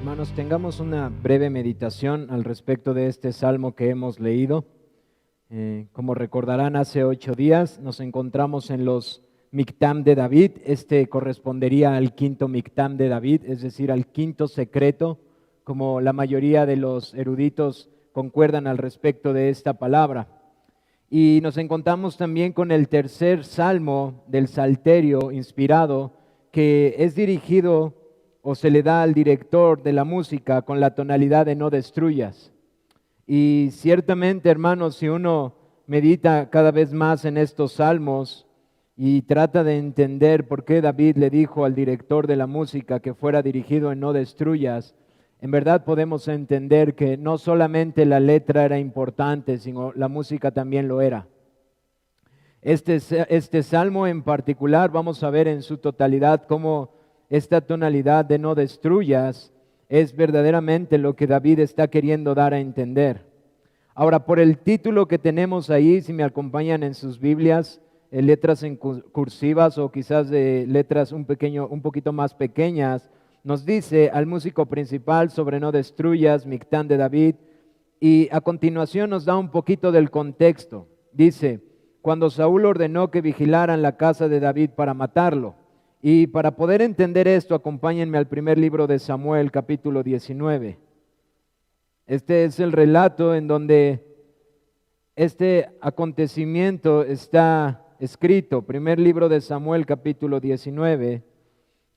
Hermanos, tengamos una breve meditación al respecto de este salmo que hemos leído. Como recordarán, hace 8 días nos encontramos en los Mictam de David. Este correspondería al quinto Mictam de David, es decir, al quinto secreto, como la mayoría de los eruditos concuerdan al respecto de esta palabra. Y nos encontramos también con el tercer salmo del Salterio inspirado, que es dirigido o se le da al director de la música con la tonalidad de no destruyas. Y ciertamente, hermanos, si uno medita cada vez más en estos salmos y trata de entender por qué David le dijo al director de la música que fuera dirigido en no destruyas, en verdad podemos entender que no solamente la letra era importante, sino la música también lo era. Este salmo en particular, vamos a ver en su totalidad cómo esta tonalidad de no destruyas es verdaderamente lo que David está queriendo dar a entender. Ahora, por el título que tenemos ahí, si me acompañan en sus Biblias, letras en cursivas o quizás de letras un poquito más pequeñas, nos dice al músico principal sobre no destruyas, Mictam de David, y a continuación nos da un poquito del contexto. Dice, cuando Saúl ordenó que vigilaran la casa de David para matarlo. Y para poder entender esto, acompáñenme al primer libro de Samuel, capítulo 19. Este es el relato en donde este acontecimiento está escrito. Primer libro de Samuel, capítulo 19.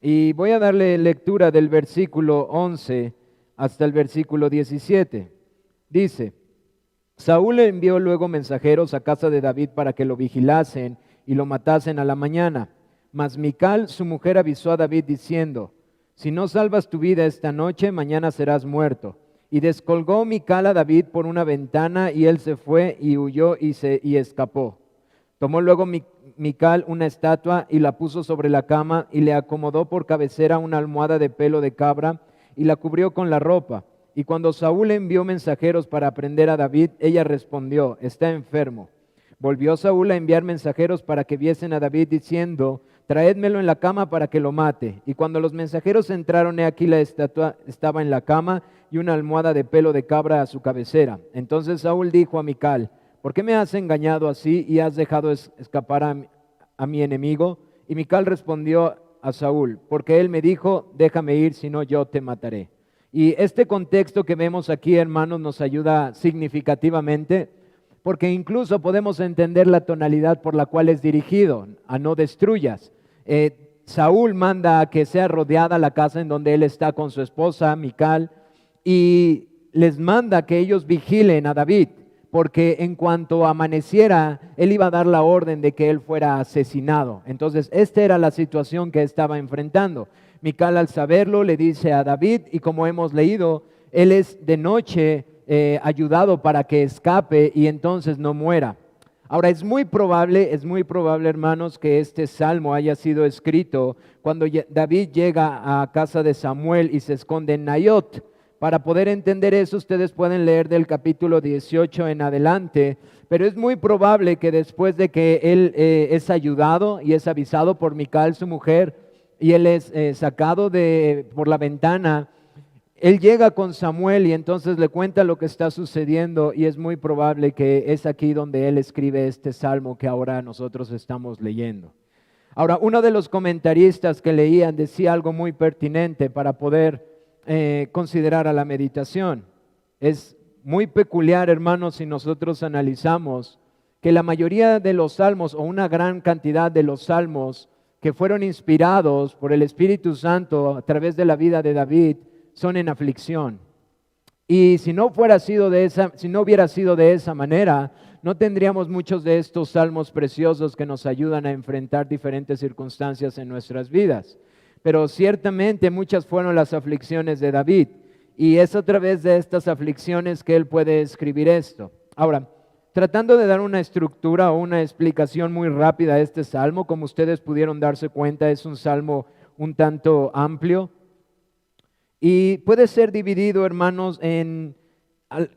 Y voy a darle lectura del versículo 11 hasta el versículo 17. Dice, Saúl envió luego mensajeros a casa de David para que lo vigilasen y lo matasen a la mañana. Mas Mical, su mujer, avisó a David diciendo, si no salvas tu vida esta noche, mañana serás muerto. Y descolgó Mical a David por una ventana, y él se fue y huyó y escapó. Tomó luego Mical una estatua y la puso sobre la cama, y le acomodó por cabecera una almohada de pelo de cabra, y la cubrió con la ropa. Y cuando Saúl envió mensajeros para prender a David, ella respondió, está enfermo. Volvió Saúl a enviar mensajeros para que viesen a David diciendo, traédmelo en la cama para que lo mate. Y cuando los mensajeros entraron, he aquí la estatua estaba en la cama y una almohada de pelo de cabra a su cabecera. Entonces Saúl dijo a Mical, ¿por qué me has engañado así y has dejado escapar a mi enemigo? Y Mical respondió a Saúl, porque él me dijo, déjame ir, si no yo te mataré. Y este contexto que vemos aquí, hermanos, nos ayuda significativamente, porque incluso podemos entender la tonalidad por la cual es dirigido, a no destruyas. Saúl manda a que sea rodeada la casa en donde él está con su esposa, Mical, y les manda que ellos vigilen a David, porque en cuanto amaneciera, él iba a dar la orden de que él fuera asesinado. Entonces, esta era la situación que estaba enfrentando. Mical, al saberlo, le dice a David, y como hemos leído, él es de noche ayudado para que escape y entonces no muera. Ahora, es muy probable, hermanos, que este salmo haya sido escrito cuando David llega a casa de Samuel y se esconde en Naiot. Para poder entender eso, ustedes pueden leer del capítulo 18 en adelante, pero es muy probable que después de que él es ayudado y es avisado por Mical, su mujer, y él es sacado por la ventana, él llega con Samuel y entonces le cuenta lo que está sucediendo, y es muy probable que es aquí donde él escribe este salmo que ahora nosotros estamos leyendo. Ahora, uno de los comentaristas que leían decía algo muy pertinente para poder considerar a la meditación. Es muy peculiar, hermanos, si nosotros analizamos que la mayoría de los salmos, o una gran cantidad de los salmos que fueron inspirados por el Espíritu Santo a través de la vida de David, son en aflicción. Y si no hubiera sido de esa manera, no tendríamos muchos de estos salmos preciosos que nos ayudan a enfrentar diferentes circunstancias en nuestras vidas. Pero ciertamente muchas fueron las aflicciones de David, y es a través de estas aflicciones que él puede escribir esto. Ahora, tratando de dar una estructura o una explicación muy rápida a este salmo, como ustedes pudieron darse cuenta, es un salmo un tanto amplio y puede ser dividido, hermanos, en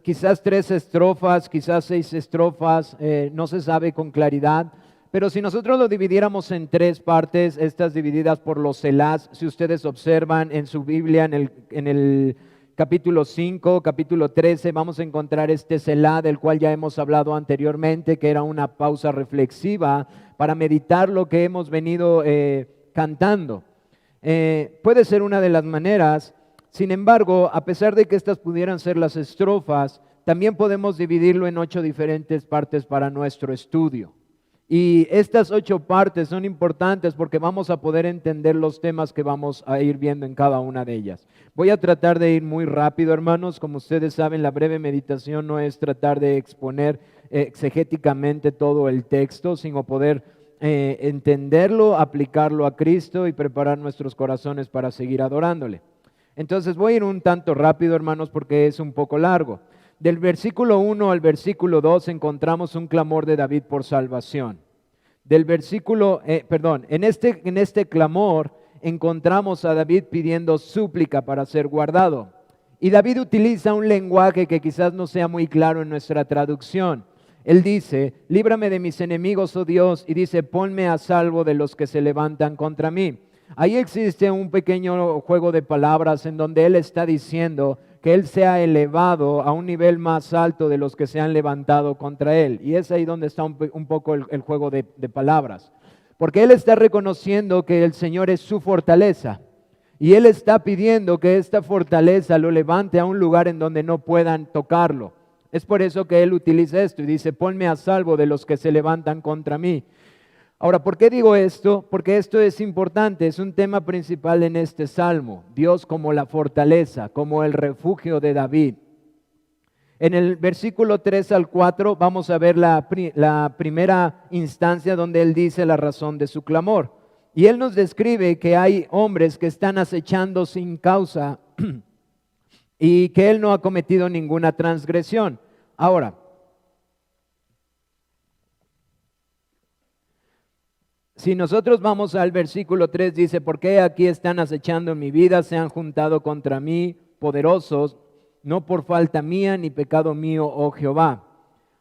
quizás 3 estrofas, quizás 6 estrofas, no se sabe con claridad. pero si nosotros lo dividiéramos en tres partes, estas divididas por los selás, si ustedes observan en su Biblia, en el capítulo 5, capítulo 13, vamos a encontrar este selá del cual ya hemos hablado anteriormente, que era una pausa reflexiva para meditar lo que hemos venido cantando. Puede ser una de las maneras. Sin embargo, a pesar de que estas pudieran ser las estrofas, también podemos dividirlo en 8 diferentes partes para nuestro estudio. Y estas 8 partes son importantes porque vamos a poder entender los temas que vamos a ir viendo en cada una de ellas. Voy a tratar de ir muy rápido, hermanos. Como ustedes saben, la breve meditación no es tratar de exponer exegéticamente todo el texto, sino poder entenderlo, aplicarlo a Cristo y preparar nuestros corazones para seguir adorándole. Entonces voy a ir un tanto rápido, hermanos, porque es un poco largo. Del versículo 1 al versículo 2 encontramos un clamor de David por salvación. Del versículo, en este clamor encontramos a David pidiendo súplica para ser guardado. Y David utiliza un lenguaje que quizás no sea muy claro en nuestra traducción. Él dice, líbrame de mis enemigos, oh Dios, y dice, ponme a salvo de los que se levantan contra mí. Ahí existe un pequeño juego de palabras en donde él está diciendo que él sea elevado a un nivel más alto de los que se han levantado contra él. Y es ahí donde está un poco el juego de palabras. Porque él está reconociendo que el Señor es su fortaleza. Y él está pidiendo que esta fortaleza lo levante a un lugar en donde no puedan tocarlo. Es por eso que él utiliza esto y dice, ponme a salvo de los que se levantan contra mí. Ahora, ¿por qué digo esto? Porque esto es importante, es un tema principal en este salmo. Dios como la fortaleza, como el refugio de David. En el versículo 3 al 4 vamos a ver la primera instancia donde él dice la razón de su clamor. Y él nos describe que hay hombres que están acechando sin causa y que él no ha cometido ninguna transgresión. Ahora, si nosotros vamos al versículo 3, dice, ¿por qué aquí están acechando mi vida? Se han juntado contra mí poderosos, no por falta mía ni pecado mío, oh Jehová.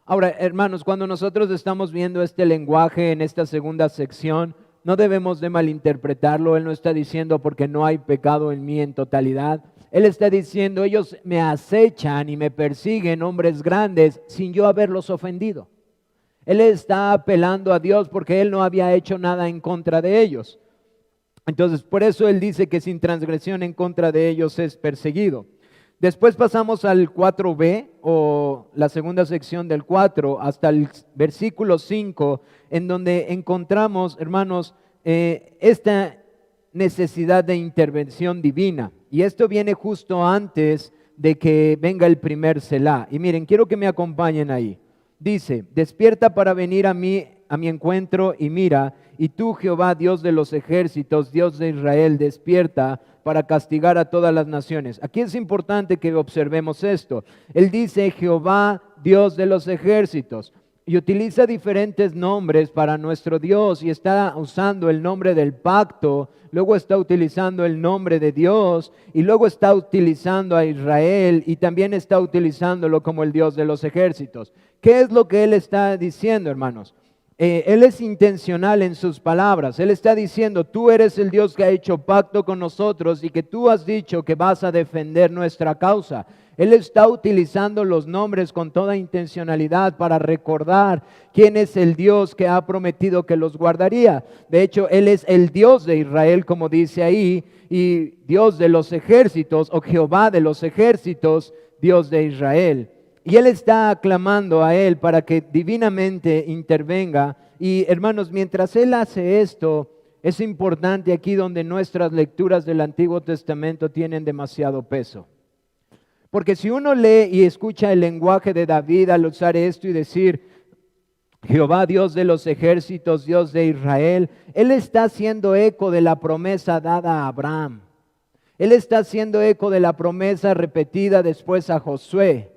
Ahora, hermanos, cuando nosotros estamos viendo este lenguaje en esta segunda sección, no debemos de malinterpretarlo. Él no está diciendo porque no hay pecado en mí en totalidad. Él está diciendo, ellos me acechan y me persiguen, hombres grandes, sin yo haberlos ofendido. Él está apelando a Dios porque él no había hecho nada en contra de ellos. Entonces, por eso él dice que sin transgresión en contra de ellos es perseguido. Después pasamos al 4b, o la segunda sección del 4, hasta el versículo 5, en donde encontramos, hermanos, esta necesidad de intervención divina. Y esto viene justo antes de que venga el primer Selá. Y miren, quiero que me acompañen ahí. Dice, despierta para venir a mi encuentro y mira, y tú Jehová, Dios de los ejércitos, Dios de Israel, despierta para castigar a todas las naciones. Aquí es importante que observemos esto. Él dice Jehová, Dios de los ejércitos, y utiliza diferentes nombres para nuestro Dios y está usando el nombre del pacto, luego está utilizando el nombre de Dios y luego está utilizando a Israel y también está utilizándolo como el Dios de los ejércitos. ¿Qué es lo que él está diciendo, hermanos? Él es intencional en sus palabras. Él está diciendo, tú eres el Dios que ha hecho pacto con nosotros y que tú has dicho que vas a defender nuestra causa. Él está utilizando los nombres con toda intencionalidad para recordar quién es el Dios que ha prometido que los guardaría. De hecho, Él es el Dios de Israel, como dice ahí, y Dios de los ejércitos, o Jehová de los ejércitos, Dios de Israel. Y Él está aclamando a Él para que divinamente intervenga. Y hermanos, mientras Él hace esto, es importante aquí donde nuestras lecturas del Antiguo Testamento tienen demasiado peso. Porque si uno lee y escucha el lenguaje de David al usar esto y decir, Jehová Dios de los ejércitos, Dios de Israel, Él está haciendo eco de la promesa dada a Abraham. Él está haciendo eco de la promesa repetida después a Josué.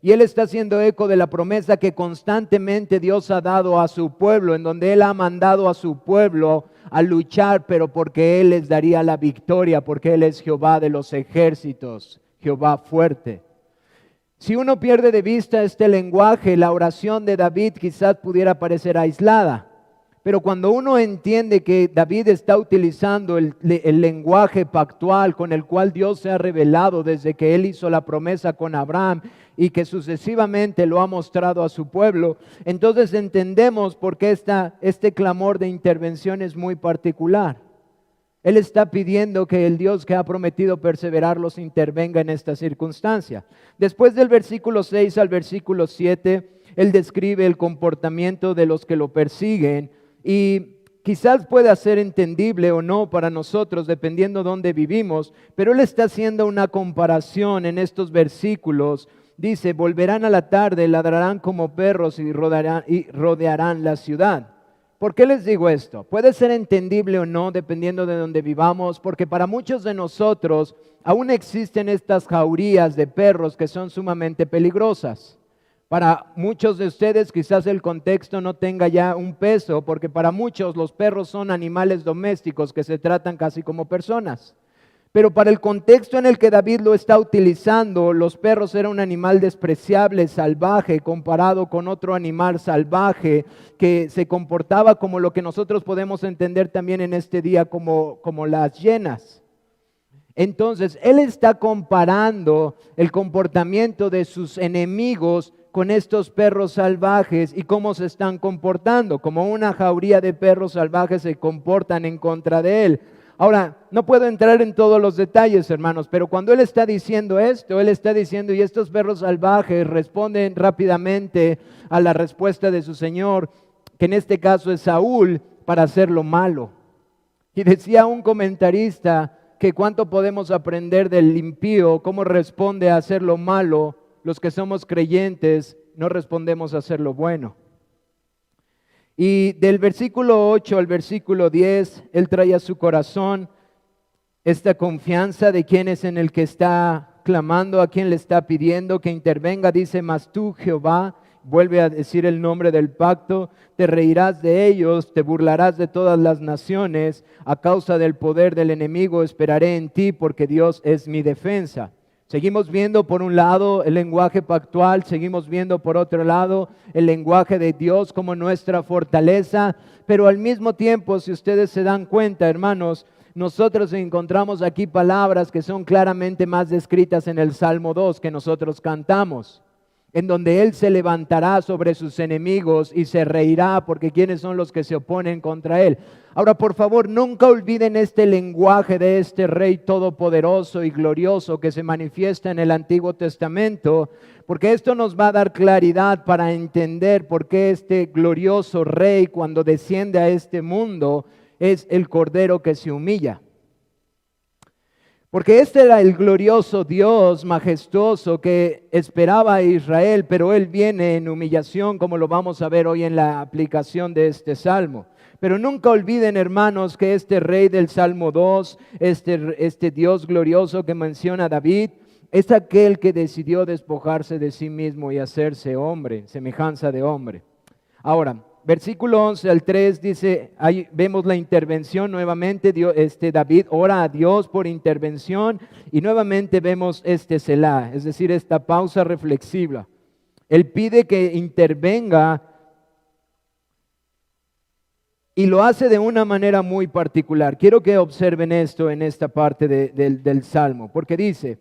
Y Él está haciendo eco de la promesa que constantemente Dios ha dado a su pueblo, en donde Él ha mandado a su pueblo a luchar, pero porque Él les daría la victoria, porque Él es Jehová de los ejércitos, Jehová fuerte. Si uno pierde de vista este lenguaje, la oración de David quizás pudiera parecer aislada. Pero cuando uno entiende que David está utilizando el lenguaje pactual con el cual Dios se ha revelado desde que él hizo la promesa con Abraham y que sucesivamente lo ha mostrado a su pueblo, entonces entendemos por qué este clamor de intervención es muy particular. Él está pidiendo que el Dios que ha prometido perseverar los intervenga en esta circunstancia. Después del versículo 6 al versículo 7, él describe el comportamiento de los que lo persiguen y quizás pueda ser entendible o no para nosotros, dependiendo de dónde vivimos, pero él está haciendo una comparación en estos versículos. Dice, volverán a la tarde, ladrarán como perros y rodearán la ciudad. ¿Por qué les digo esto? Puede ser entendible o no, dependiendo de dónde vivamos, porque para muchos de nosotros aún existen estas jaurías de perros que son sumamente peligrosas. Para muchos de ustedes quizás el contexto no tenga ya un peso, porque para muchos los perros son animales domésticos que se tratan casi como personas. Pero para el contexto en el que David lo está utilizando, los perros eran un animal despreciable, salvaje, comparado con otro animal salvaje que se comportaba como lo que nosotros podemos entender también en este día como las hienas. Entonces, él está comparando el comportamiento de sus enemigos con estos perros salvajes y cómo se están comportando, como una jauría de perros salvajes se comportan en contra de él. Ahora, no puedo entrar en todos los detalles, hermanos, pero cuando él está diciendo esto, él está diciendo, y estos perros salvajes responden rápidamente a la respuesta de su señor, que en este caso es Saúl, para hacer lo malo. Y decía un comentarista que cuánto podemos aprender del impío, cómo responde a hacer lo malo. Los que somos creyentes no respondemos a hacer lo bueno. Y del versículo 8 al versículo 10, él trae a su corazón esta confianza de quién es en el que está clamando, a quién le está pidiendo que intervenga. Dice, mas tú, Jehová, vuelve a decir el nombre del pacto, te reirás de ellos, te burlarás de todas las naciones, a causa del poder del enemigo esperaré en ti, porque Dios es mi defensa. Seguimos viendo por un lado el lenguaje pactual, seguimos viendo por otro lado el lenguaje de Dios como nuestra fortaleza, pero al mismo tiempo, si ustedes se dan cuenta, hermanos, nosotros encontramos aquí palabras que son claramente más descritas en el Salmo 2 que nosotros cantamos, en donde Él se levantará sobre sus enemigos y se reirá, porque ¿quiénes son los que se oponen contra Él? Ahora, por favor, nunca olviden este lenguaje de este Rey todopoderoso y glorioso que se manifiesta en el Antiguo Testamento, porque esto nos va a dar claridad para entender por qué este glorioso Rey, cuando desciende a este mundo, es el Cordero que se humilla. Porque este era el glorioso Dios majestuoso que esperaba a Israel, pero Él viene en humillación, como lo vamos a ver hoy en la aplicación de este Salmo. Pero nunca olviden, hermanos, que este Rey del Salmo 2, este Dios glorioso que menciona David, es aquel que decidió despojarse de sí mismo y hacerse hombre, semejanza de hombre. Ahora, versículo 11 al 3 dice, ahí vemos la intervención nuevamente, David ora a Dios por intervención y nuevamente vemos Selah, es decir, esta pausa reflexiva. Él pide que intervenga y lo hace de una manera muy particular. Quiero que observen esto en esta parte del Salmo, porque dice,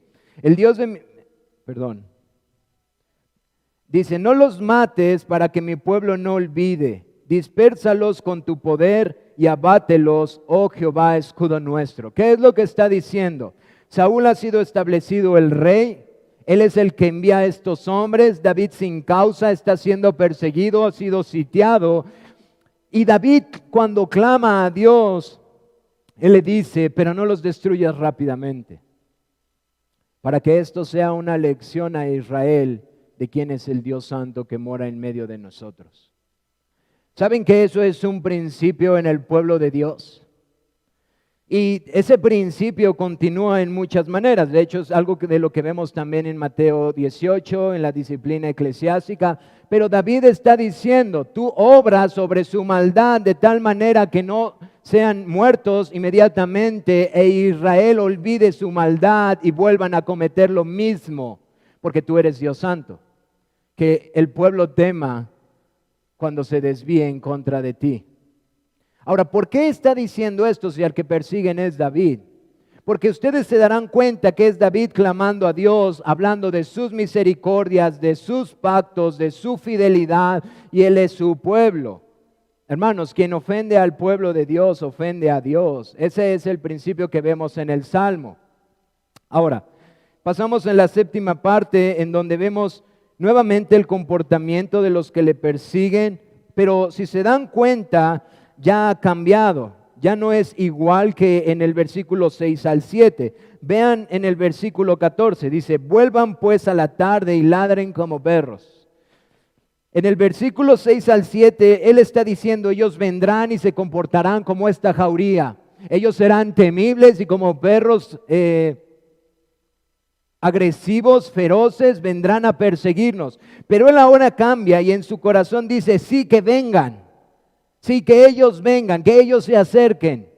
dice, no los mates para que mi pueblo no olvide, dispérsalos con tu poder y abátelos, oh Jehová, escudo nuestro. ¿Qué es lo que está diciendo? Saúl ha sido establecido el rey, él es el que envía a estos hombres, David sin causa está siendo perseguido, ha sido sitiado, y David cuando clama a Dios, él le dice, pero no los destruyas rápidamente, para que esto sea una lección a Israel de quién es el Dios Santo que mora en medio de nosotros. ¿Saben que eso es un principio en el pueblo de Dios? Y ese principio continúa en muchas maneras. De hecho, es algo de lo que vemos también en Mateo 18, en la disciplina eclesiástica. Pero David está diciendo, tú obras sobre su maldad de tal manera que no sean muertos inmediatamente e Israel olvide su maldad y vuelvan a cometer lo mismo, porque tú eres Dios Santo. Que el pueblo tema cuando se desvíe en contra de ti. Ahora, ¿por qué está diciendo esto si al que persiguen es David? Porque ustedes se darán cuenta que es David clamando a Dios, hablando de sus misericordias, de sus pactos, de su fidelidad, y Él es su pueblo. Hermanos, quien ofende al pueblo de Dios, ofende a Dios. Ese es el principio que vemos en el Salmo. Ahora, pasamos en la séptima parte, en donde vemos nuevamente el comportamiento de los que le persiguen, pero si se dan cuenta, ya ha cambiado. Ya no es igual que en el versículo 6 al 7. Vean en el versículo 14, dice, vuelvan pues a la tarde y ladren como perros. En el versículo 6 al 7, Él está diciendo, ellos vendrán y se comportarán como esta jauría. Ellos serán temibles y como perros agresivos, feroces, vendrán a perseguirnos. Pero Él ahora cambia y en su corazón dice, sí, que vengan. Sí, que ellos vengan, que ellos se acerquen.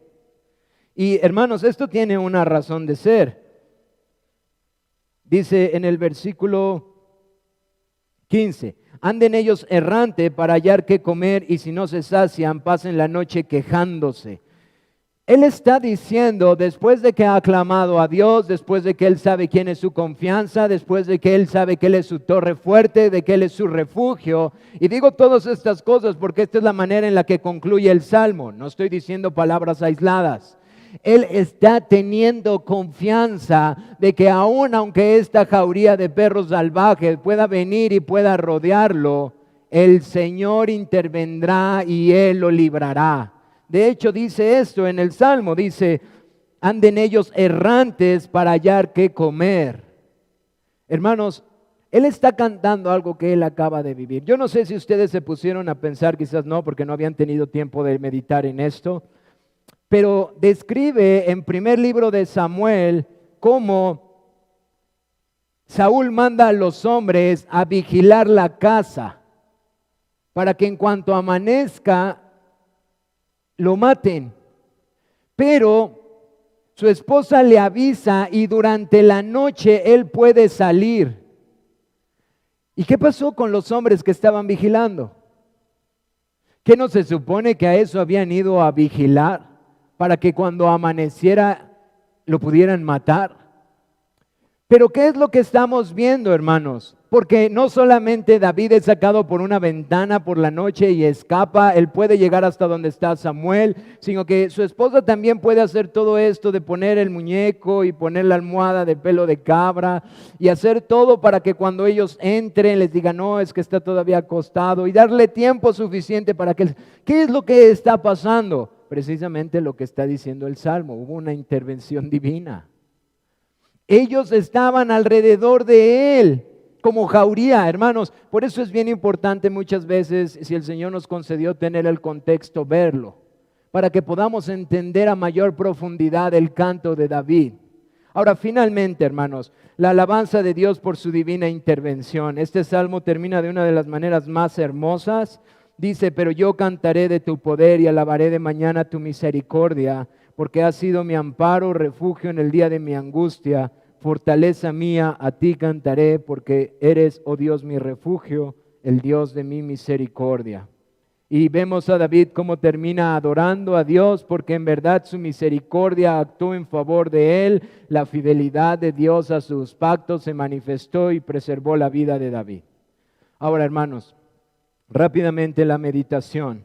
Y hermanos, esto tiene una razón de ser. Dice en el versículo 15, anden ellos errante para hallar qué comer y si no se sacian, pasen la noche quejándose. Él está diciendo, después de que ha aclamado a Dios, después de que Él sabe quién es su confianza, después de que Él sabe que Él es su torre fuerte, de que Él es su refugio. Y digo todas estas cosas porque esta es la manera en la que concluye el Salmo. No estoy diciendo palabras aisladas. Él está teniendo confianza de que aun aunque esta jauría de perros salvajes pueda venir y pueda rodearlo, el Señor intervendrá y Él lo librará. De hecho, dice esto en el Salmo, dice, anden ellos errantes para hallar qué comer. Hermanos, Él está cantando algo que Él acaba de vivir. Yo no sé si ustedes se pusieron a pensar, quizás no, porque no habían tenido tiempo de meditar en esto, pero describe en primer libro de Samuel cómo Saúl manda a los hombres a vigilar la casa para que en cuanto amanezca lo maten. Pero su esposa le avisa y durante la noche él puede salir. ¿Y qué pasó con los hombres que estaban vigilando? ¿Qué no se supone que a eso habían ido a vigilar para que cuando amaneciera lo pudieran matar? Pero ¿qué es lo que estamos viendo, hermanos? Porque no solamente David es sacado por una ventana por la noche y escapa, él puede llegar hasta donde está Samuel, sino que su esposa también puede hacer todo esto de poner el muñeco y poner la almohada de pelo de cabra y hacer todo para que cuando ellos entren les digan, no, es que está todavía acostado, y darle tiempo suficiente para que... ¿Qué es lo que está pasando? Precisamente lo que está diciendo el Salmo, hubo una intervención divina. Ellos estaban alrededor de él como jauría, hermanos. Por eso es bien importante muchas veces, si el Señor nos concedió tener el contexto, verlo, para que podamos entender a mayor profundidad el canto de David. Ahora, finalmente, hermanos, la alabanza de Dios por su divina intervención. Este salmo termina de una de las maneras más hermosas. Dice, pero yo cantaré de tu poder y alabaré de mañana tu misericordia, porque has sido mi amparo, refugio en el día de mi angustia. Fortaleza mía, a ti cantaré, porque eres, oh Dios, mi refugio, el Dios de mi misericordia. Y vemos a David cómo termina adorando a Dios, porque en verdad su misericordia actuó en favor de él. La fidelidad de Dios a sus pactos se manifestó y preservó la vida de David. Ahora, hermanos, rápidamente la meditación.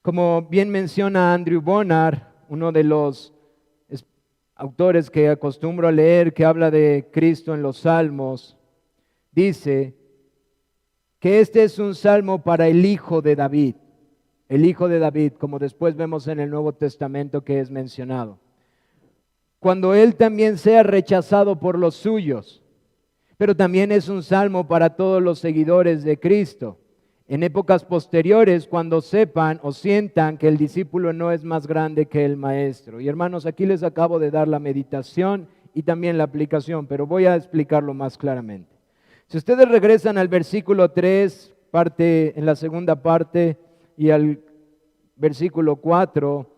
Como bien menciona Andrew Bonar, uno de los autores que acostumbro a leer, que habla de Cristo en los Salmos, dice que este es un salmo para el hijo de David. El hijo de David, como después vemos en el Nuevo Testamento que es mencionado. Cuando él también sea rechazado por los suyos, pero también es un salmo para todos los seguidores de Cristo. En épocas posteriores, cuando sepan o sientan que el discípulo no es más grande que el maestro. Y hermanos, aquí les acabo de dar la meditación y también la aplicación, pero voy a explicarlo más claramente. Si ustedes regresan al versículo 3, en la segunda parte, y al versículo 4,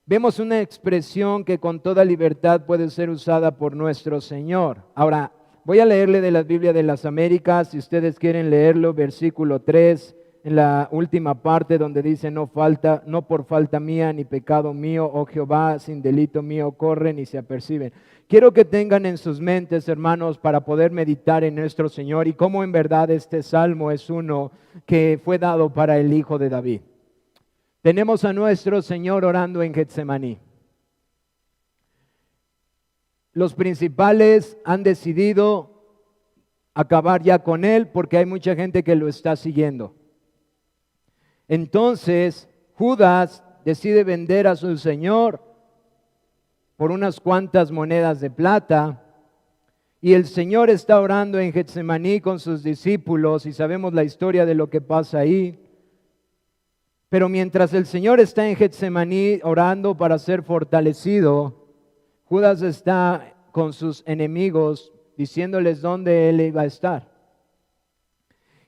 vemos una expresión que con toda libertad puede ser usada por nuestro Señor. Ahora, voy a leerle de la Biblia de las Américas, si ustedes quieren leerlo, versículo 3 en la última parte donde dice, no por falta mía ni pecado mío, oh Jehová, sin delito mío corren y se aperciben. Quiero que tengan en sus mentes, hermanos, para poder meditar en nuestro Señor y cómo en verdad este salmo es uno que fue dado para el Hijo de David. Tenemos a nuestro Señor orando en Getsemaní. Los principales han decidido acabar ya con él porque hay mucha gente que lo está siguiendo. Entonces, Judas decide vender a su Señor por unas cuantas monedas de plata, y el Señor está orando en Getsemaní con sus discípulos, y sabemos la historia de lo que pasa ahí. Pero mientras el Señor está en Getsemaní orando para ser fortalecido, Judas está con sus enemigos diciéndoles dónde él iba a estar.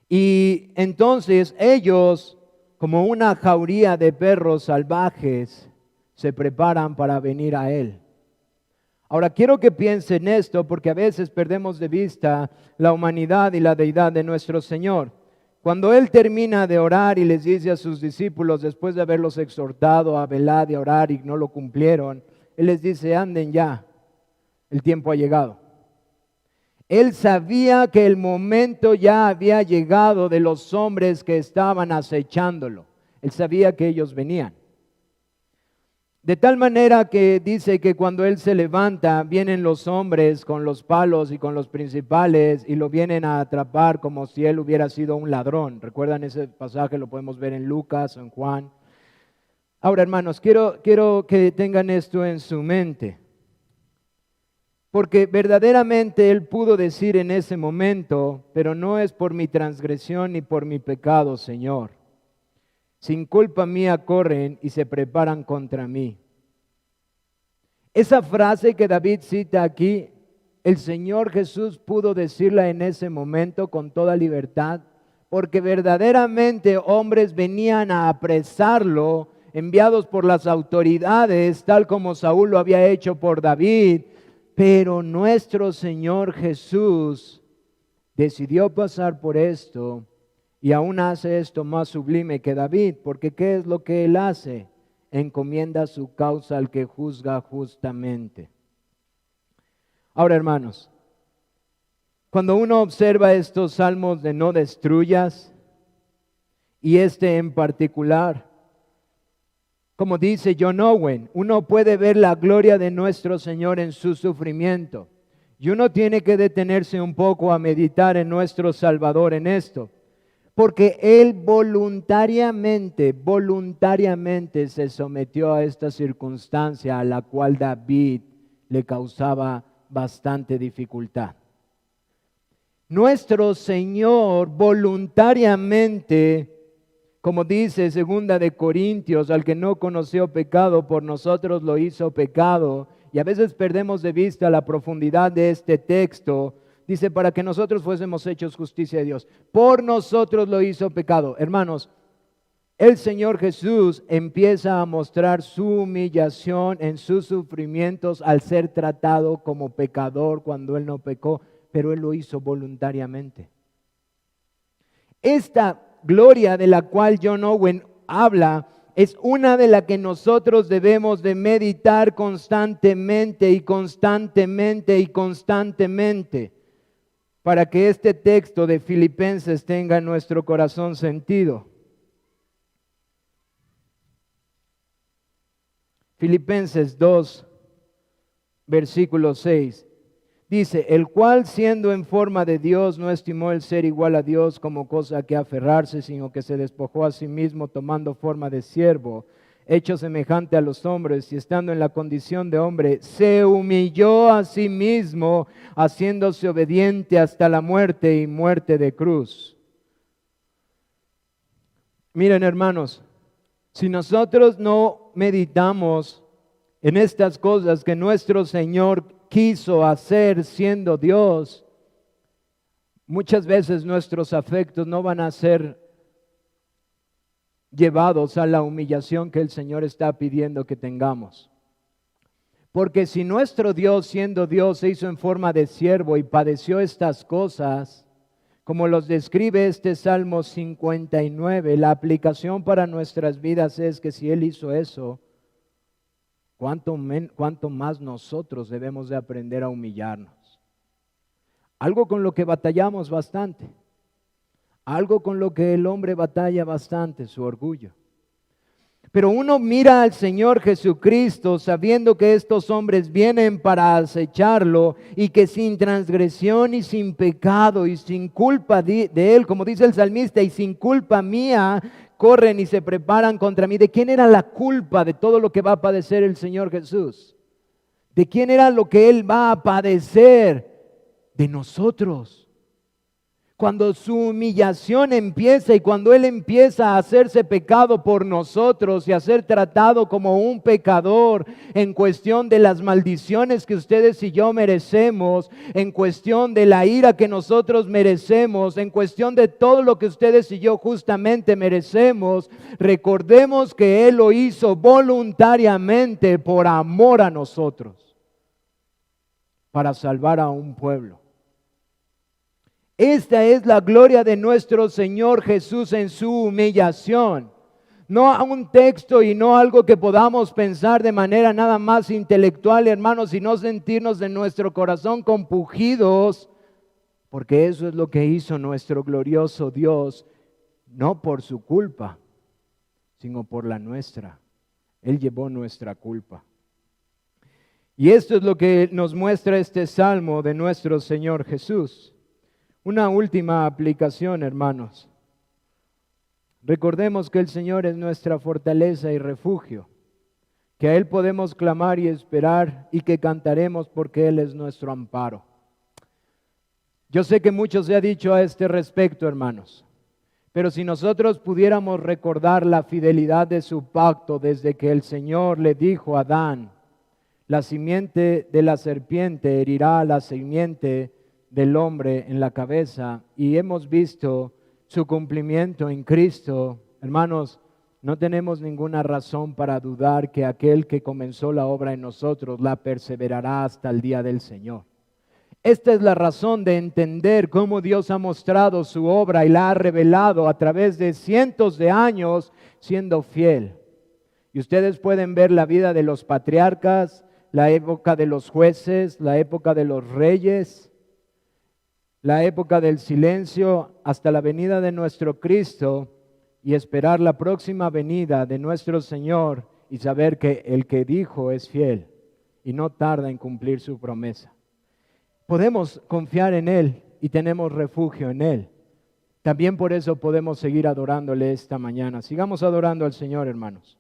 Y entonces ellos, como una jauría de perros salvajes, se preparan para venir a él. Ahora quiero que piensen esto porque a veces perdemos de vista la humanidad y la deidad de nuestro Señor. Cuando Él termina de orar y les dice a sus discípulos, después de haberlos exhortado a velar y a orar y no lo cumplieron, Él les dice, anden ya, el tiempo ha llegado. Él sabía que el momento ya había llegado de los hombres que estaban acechándolo. Él sabía que ellos venían. De tal manera que dice que cuando Él se levanta, vienen los hombres con los palos y con los principales y lo vienen a atrapar como si Él hubiera sido un ladrón. ¿Recuerdan ese pasaje? Lo podemos ver en Lucas, en Juan. Ahora, hermanos, quiero que tengan esto en su mente. Porque verdaderamente Él pudo decir en ese momento, pero no es por mi transgresión ni por mi pecado, Señor. Sin culpa mía corren y se preparan contra mí. Esa frase que David cita aquí, el Señor Jesús pudo decirla en ese momento con toda libertad, porque verdaderamente hombres venían a apresarlo, enviados por las autoridades, tal como Saúl lo había hecho por David. Pero nuestro Señor Jesús decidió pasar por esto y aún hace esto más sublime que David, porque ¿qué es lo que Él hace? Encomienda su causa al que juzga justamente. Ahora, hermanos, cuando uno observa estos salmos de no destruyas, y este en particular, como dice John Owen, uno puede ver la gloria de nuestro Señor en su sufrimiento. Y uno tiene que detenerse un poco a meditar en nuestro Salvador en esto. Porque Él voluntariamente se sometió a esta circunstancia a la cual David le causaba bastante dificultad. Nuestro Señor voluntariamente, como dice 2 de Corintios, al que no conoció pecado, por nosotros lo hizo pecado. Y a veces perdemos de vista la profundidad de este texto. Dice, para que nosotros fuésemos hechos justicia de Dios. Por nosotros lo hizo pecado. Hermanos, el Señor Jesús empieza a mostrar su humillación en sus sufrimientos al ser tratado como pecador cuando Él no pecó, pero Él lo hizo voluntariamente. Esta gloria de la cual John Owen habla es una de las que nosotros debemos de meditar constantemente y constantemente y constantemente para que este texto de Filipenses tenga en nuestro corazón sentido. Filipenses 2, versículo 6. Dice, el cual siendo en forma de Dios no estimó el ser igual a Dios como cosa a que aferrarse, sino que se despojó a sí mismo tomando forma de siervo, hecho semejante a los hombres y estando en la condición de hombre, se humilló a sí mismo, haciéndose obediente hasta la muerte y muerte de cruz. Miren, hermanos, si nosotros no meditamos en estas cosas que nuestro Señor quiso hacer siendo Dios, muchas veces nuestros afectos no van a ser llevados a la humillación que el Señor está pidiendo que tengamos. Porque si nuestro Dios siendo Dios se hizo en forma de siervo y padeció estas cosas, como los describe este Salmo 59, la aplicación para nuestras vidas es que si Él hizo eso, ¿cuánto más nosotros debemos de aprender a humillarnos? Algo con lo que batallamos bastante, algo con lo que el hombre batalla bastante, su orgullo. Pero uno mira al Señor Jesucristo sabiendo que estos hombres vienen para acecharlo y que sin transgresión y sin pecado y sin culpa de Él, como dice el salmista, y sin culpa mía, corren y se preparan contra mí. ¿De quién era la culpa de todo lo que va a padecer el Señor Jesús? ¿De quién era lo que Él va a padecer? De nosotros. Cuando su humillación empieza y cuando Él empieza a hacerse pecado por nosotros y a ser tratado como un pecador en cuestión de las maldiciones que ustedes y yo merecemos, en cuestión de la ira que nosotros merecemos, en cuestión de todo lo que ustedes y yo justamente merecemos, recordemos que Él lo hizo voluntariamente por amor a nosotros, para salvar a un pueblo. Esta es la gloria de nuestro Señor Jesús en su humillación. No a un texto y no algo que podamos pensar de manera nada más intelectual, hermanos, sino sentirnos de nuestro corazón compungidos, porque eso es lo que hizo nuestro glorioso Dios, no por su culpa, sino por la nuestra. Él llevó nuestra culpa. Y esto es lo que nos muestra este salmo de nuestro Señor Jesús. Una última aplicación, hermanos. Recordemos que el Señor es nuestra fortaleza y refugio, que a Él podemos clamar y esperar y que cantaremos porque Él es nuestro amparo. Yo sé que mucho se ha dicho a este respecto, hermanos, pero si nosotros pudiéramos recordar la fidelidad de su pacto desde que el Señor le dijo a Adán, la simiente de la serpiente herirá a la simiente del hombre en la cabeza, y hemos visto su cumplimiento en Cristo, hermanos, no tenemos ninguna razón para dudar que aquel que comenzó la obra en nosotros la perseverará hasta el día del Señor. Esta es la razón de entender cómo Dios ha mostrado su obra y la ha revelado a través de cientos de años siendo fiel. Y ustedes pueden ver la vida de los patriarcas, la época de los jueces, la época de los reyes, la época del silencio hasta la venida de nuestro Cristo y esperar la próxima venida de nuestro Señor y saber que el que dijo es fiel y no tarda en cumplir su promesa. Podemos confiar en Él y tenemos refugio en Él. También por eso podemos seguir adorándole esta mañana. Sigamos adorando al Señor, hermanos.